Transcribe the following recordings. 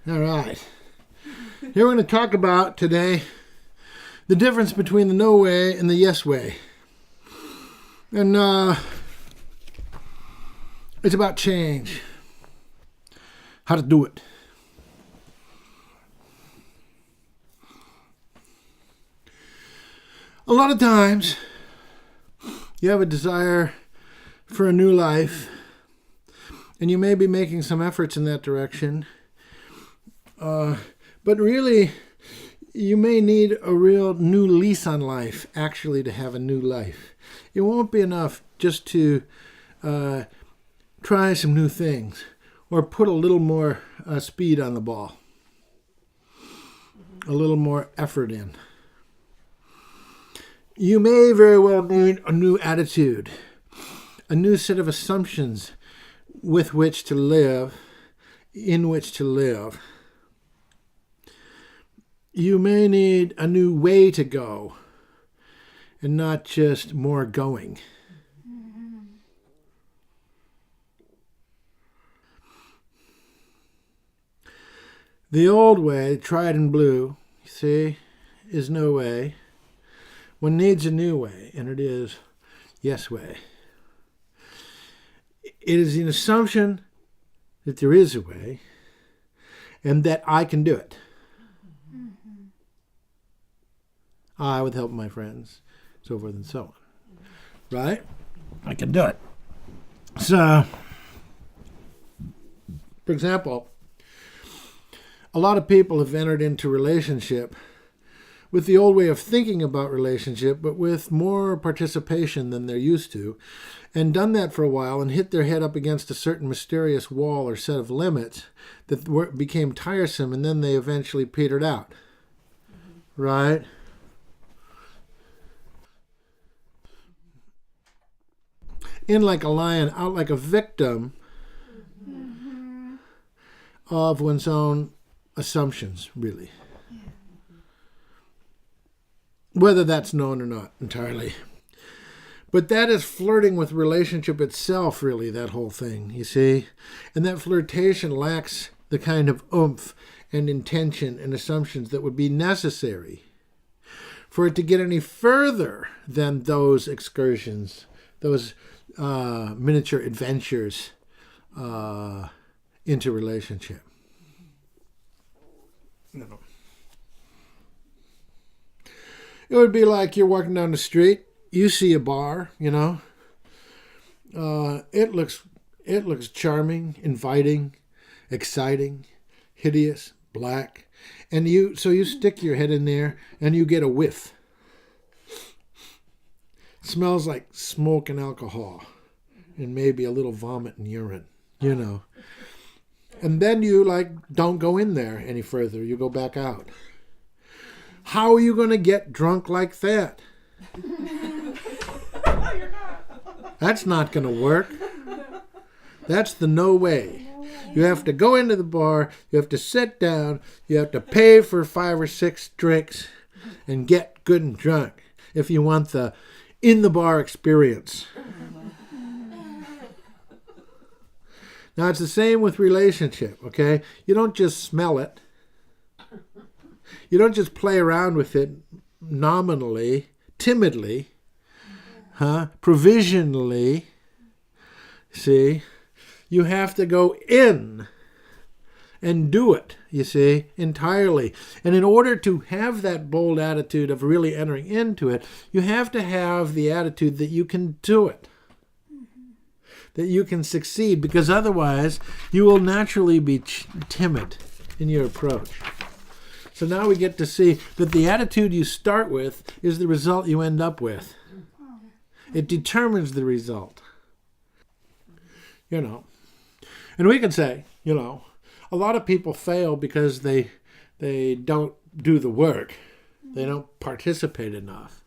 All right. Here we're going to talk about today the difference between the no way and the yes way. And it's about change. How to do it. A lot of times, you have a desire for a new life, and you may be making some efforts in that direction. But really, you may need a real new lease on life, actually, to have a new life. It won't be enough just to try some new things or put a little more speed on the ball, a little more effort in. You may very well need a new attitude, a new set of assumptions with which to live, in which to live. You may need a new way to go and not just more going. The old way, tried and blue, you see, is no way. One needs a new way, and it is yes way. It is an assumption that there is a way and that I can do it. I, with the help of my friends, so forth and so on. Right? I can do it. So, for example, a lot of people have entered into relationship with the old way of thinking about relationship, but with more participation than they're used to, and done that for a while and hit their head up against a certain mysterious wall or set of limits that became tiresome, and then they eventually petered out. Right? In like a lion, out like a victim of one's own assumptions, really. Whether that's known or not entirely. But that is flirting with relationship itself, really, that whole thing, you see? And that flirtation lacks the kind of oomph and intention and assumptions that would be necessary for it to get any further than those excursions, those miniature adventures into relationship. No. It would be like you're walking down the street, you see a bar, you know. It looks charming, inviting, exciting, hideous, black, and you stick your head in there and you get a whiff. It smells like smoke and alcohol, and maybe a little vomit and urine, you know. And then you don't go in there any further. You go back out. How are you going to get drunk like that? That's not going to work. That's the no way. You have to go into the bar, you have to sit down, you have to pay for 5 or 6 drinks and get good and drunk if you want the in-the-bar experience. Now, it's the same with relationship, okay? You don't just smell it. You don't just play around with it nominally, timidly, provisionally. See? You have to go in and do it, you see, entirely. And in order to have that bold attitude of really entering into it, you have to have the attitude that you can do it, that you can succeed, because otherwise you will naturally be timid in your approach. So now we get to see that the attitude you start with is the result you end up with. It determines the result. You know. And we can say, you know, a lot of people fail because they don't do the work. They don't participate enough.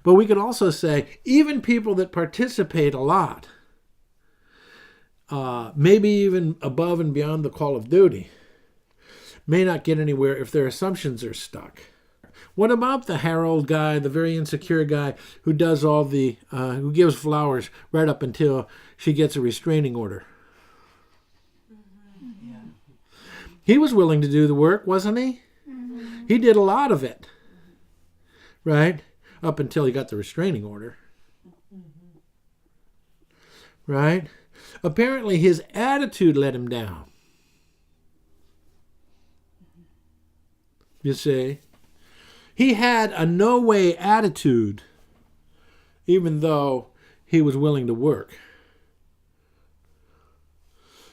But we can also say, even people that participate a lot, maybe even above and beyond the call of duty, may not get anywhere if their assumptions are stuck. What about the Harold guy, the very insecure guy who does all the, who gives flowers right up until she gets a restraining order? He was willing to do the work, wasn't he? Mm-hmm. He did a lot of it, right? Up until he got the restraining order, right? Apparently his attitude let him down. You see? He had a no-way attitude, even though he was willing to work.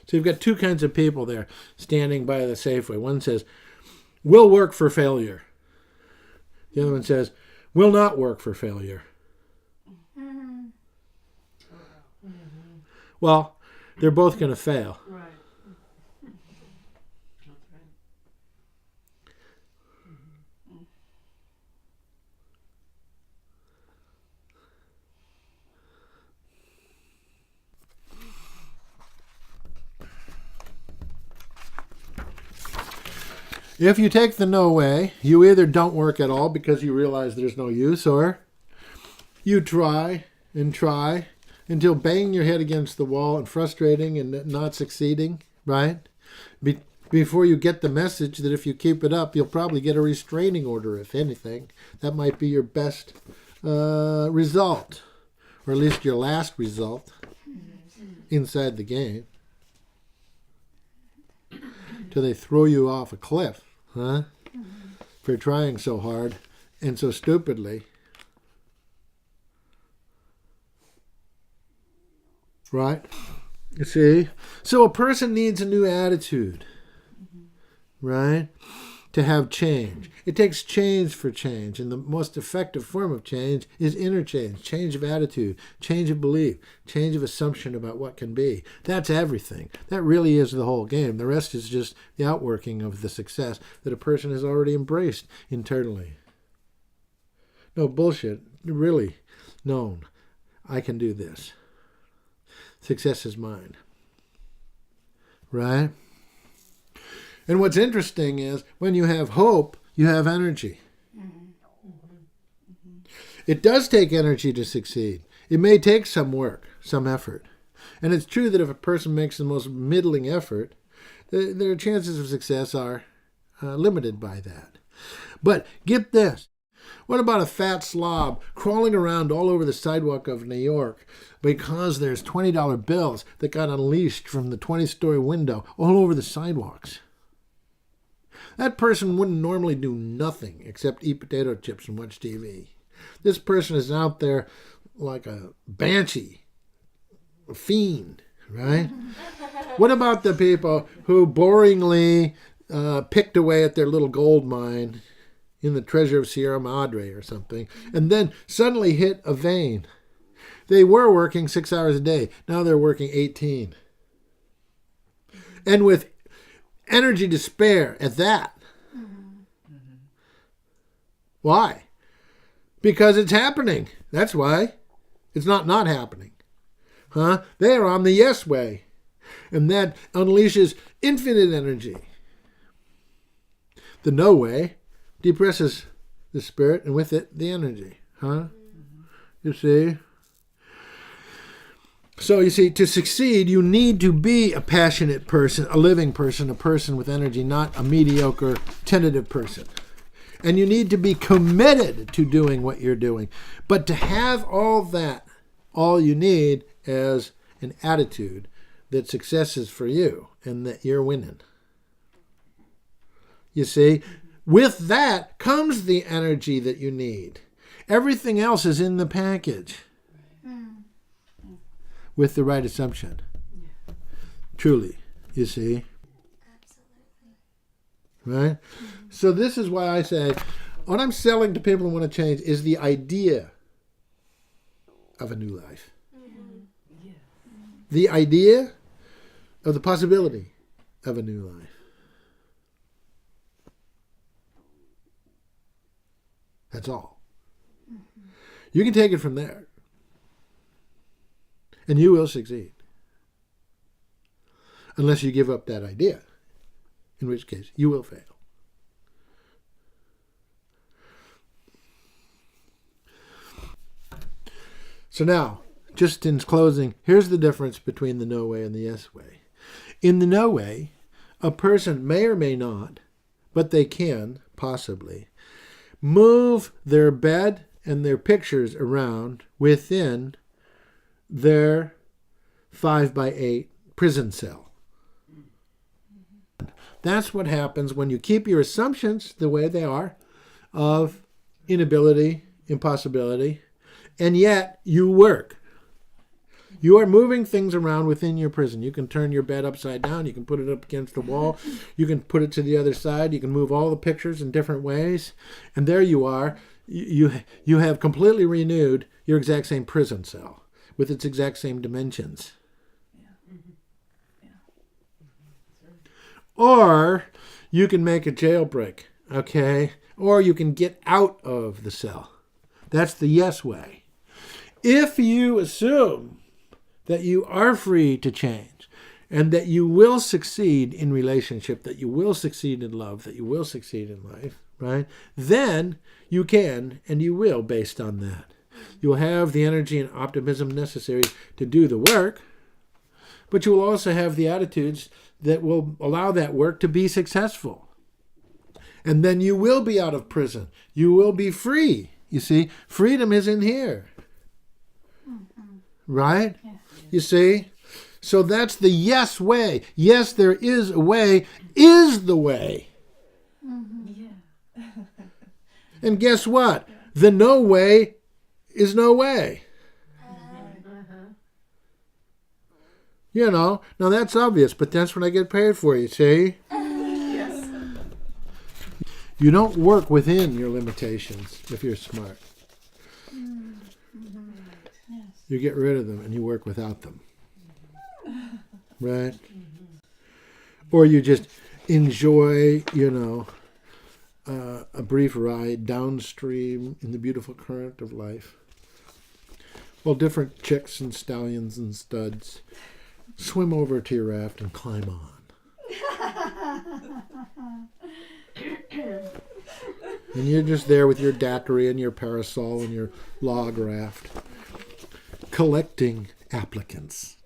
So you've got two kinds of people there standing by the Safeway. One says, we'll work for failure. The other one says, we'll not work for failure. Mm-hmm. Well, they're both going to fail. Right. That's right. If you take the no way, you either don't work at all because you realize there's no use, or you try and try until banging your head against the wall and frustrating and not succeeding, right? Before you get the message that if you keep it up, you'll probably get a restraining order, if anything. That might be your best result, or at least your last result inside the game. Till they throw you off a cliff, huh? For trying so hard and so stupidly. Right? You see? So a person needs a new attitude, right? To have change. It takes change for change, and the most effective form of change is inner change of attitude, change of belief, change of assumption about what can be. That's everything. That really is the whole game. The rest is just the outworking of the success that a person has already embraced internally. No bullshit. Really known. I can do this. Success is mine. Right? And what's interesting is when you have hope, you have energy. It does take energy to succeed. It may take some work, some effort. And it's true that if a person makes the most middling effort, their chances of success are limited by that. But get this. What about a fat slob crawling around all over the sidewalk of New York because there's $20 bills that got unleashed from the 20-story window all over the sidewalks? That person wouldn't normally do nothing except eat potato chips and watch TV. This person is out there like a banshee, a fiend, right? What about the people who boringly picked away at their little gold mine in the treasure of Sierra Madre or something, and then suddenly hit a vein? They were working 6 hours a day. Now they're working 18. And with energy to spare at that. Why? Because it's happening. That's why. It's not happening. Huh? They are on the yes way. And that unleashes infinite energy. The no way depresses the spirit and with it the energy. Huh? You see? So you see, to succeed, you need to be a passionate person, a living person, a person with energy, not a mediocre, tentative person. And you need to be committed to doing what you're doing. But to have all that, all you need is an attitude that success is for you and that you're winning. You see, with that comes the energy that you need. Everything else is in the package. With the right assumption. Yeah. Truly, you see. Absolutely. Right? So this is why I say, what I'm selling to people who want to change is the idea of a new life. Yeah. The idea of the possibility of a new life. That's all. You can take it from there. And you will succeed. Unless you give up that idea. In which case, you will fail. So now, just in closing, here's the difference between the no way and the yes way. In the no way, a person may or may not, but they can, possibly, move their bed and their pictures around within their 5x8 prison cell. That's what happens when you keep your assumptions the way they are of inability, impossibility, and yet you work. You are moving things around within your prison. You can turn your bed upside down. You can put it up against the wall. You can put it to the other side. You can move all the pictures in different ways. And there you are. You have completely renewed your exact same prison cell with its exact same dimensions. Or you can make a jailbreak, okay? Or you can get out of the cell. That's the yes way. If you assume that you are free to change and that you will succeed in relationship, that you will succeed in love, that you will succeed in life, right? Then you can and you will based on that. You'll have the energy and optimism necessary to do the work, but you will also have the attitudes that will allow that work to be successful. And then you will be out of prison. You will be free. You see, freedom is in here. Right? Yeah. You see? So that's the yes way. Yes, there is a way, is the way. Yeah. And guess what? The no way is no way. You know, now that's obvious, but that's what I get paid for, you see? Yes. You don't work within your limitations if you're smart. You get rid of them and you work without them. Right? Or you just enjoy, a brief ride downstream in the beautiful current of life. While different chicks and stallions and studs swim over to your raft and climb on. And you're just there with your daiquiri and your parasol and your log raft, collecting applicants.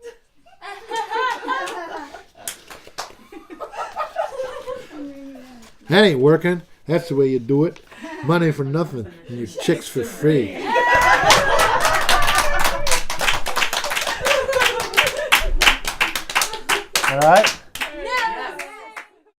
That ain't working. That's the way you do it. Money for nothing and your chicks for free. All right?